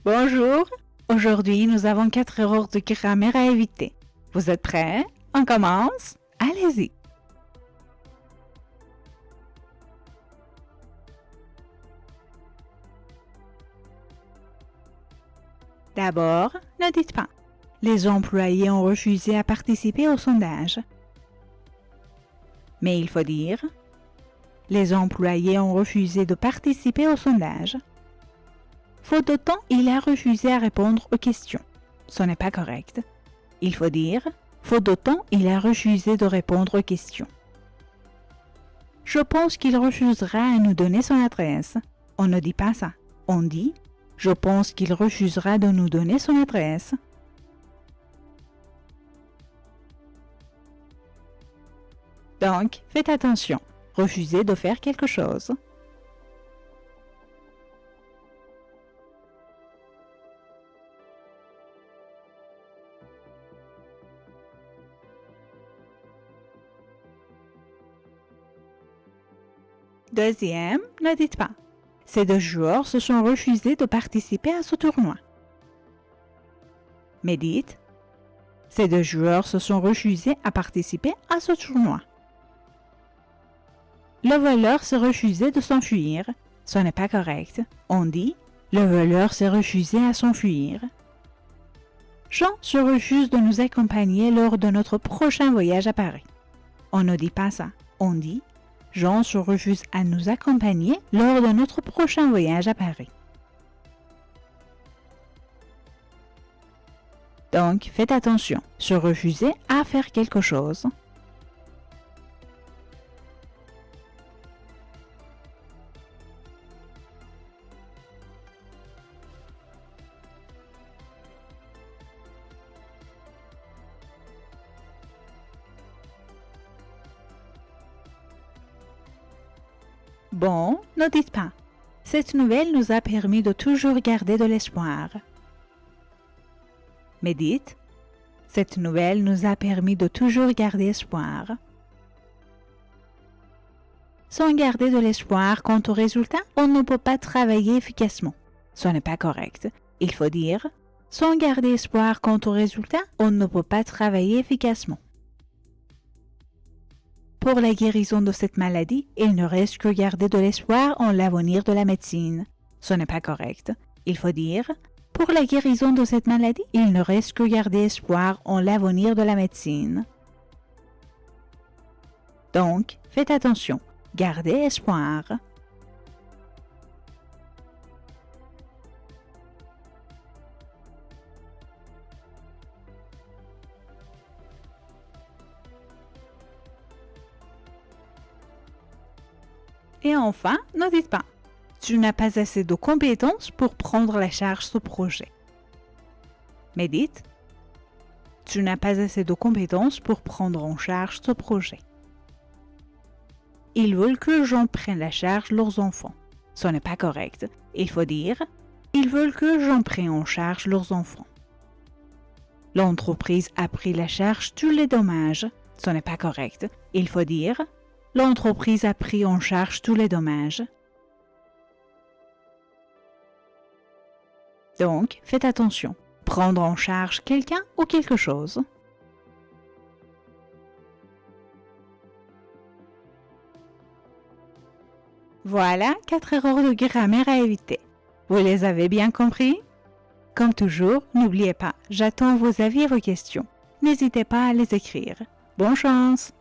Bonjour, aujourd'hui nous avons 4 erreurs de grammaire à éviter. Vous êtes prêts? On commence? Allez-y. D'abord, ne dites pas « Les employés ont refusé à participer au sondage ». Mais il faut dire « Les employés ont refusé de participer au sondage ». Faute de temps, il a refusé à répondre aux questions. Ce n'est pas correct. Il faut dire « Faute de temps, il a refusé de répondre aux questions ». Je pense qu'il refusera à nous donner son adresse. On ne dit pas ça. On dit « Je pense qu'il refusera de nous donner son adresse ». Donc, faites attention. Refusez de faire quelque chose. Deuxième, ne dites pas « Ces 2 joueurs se sont refusés de participer à ce tournoi ». Mais dites « Ces 2 joueurs se sont refusés à participer à ce tournoi ». Le voleur s'est refusé de s'enfuir. Ce n'est pas correct. On dit « Le voleur s'est refusé à s'enfuir ». Jean se refuse de nous accompagner lors de notre prochain voyage à Paris. On ne dit pas ça. On dit « Jean se refuse à nous accompagner lors de notre prochain voyage à Paris ». Donc, faites attention. Se refuser à faire quelque chose. Bon, ne dites pas. Cette nouvelle nous a permis de toujours garder de l'espoir. Mais dites, cette nouvelle nous a permis de toujours garder espoir. Sans garder de l'espoir quant au résultat, on ne peut pas travailler efficacement. Ce n'est pas correct. Il faut dire, sans garder espoir quant au résultat, on ne peut pas travailler efficacement. Pour la guérison de cette maladie, il ne reste que garder de l'espoir en l'avenir de la médecine. Ce n'est pas correct. Il faut dire, pour la guérison de cette maladie, il ne reste que garder espoir en l'avenir de la médecine. Donc, faites attention. Gardez espoir. Et enfin, ne dites pas « Tu n'as pas assez de compétences pour prendre la charge de ce projet ». Mais dites « Tu n'as pas assez de compétences pour prendre en charge ce projet ». Ils veulent que j'en prenne la charge leurs enfants. Ce n'est pas correct. Il faut dire « Ils veulent que j'en prenne en charge leurs enfants ». L'entreprise a pris la charge tous les dommages. Ce n'est pas correct. Il faut dire « L'entreprise a pris en charge tous les dommages. » Donc, faites attention. Prendre en charge quelqu'un ou quelque chose. Voilà 4 erreurs de grammaire à éviter. Vous les avez bien compris? Comme toujours, n'oubliez pas, j'attends vos avis et vos questions. N'hésitez pas à les écrire. Bonne chance!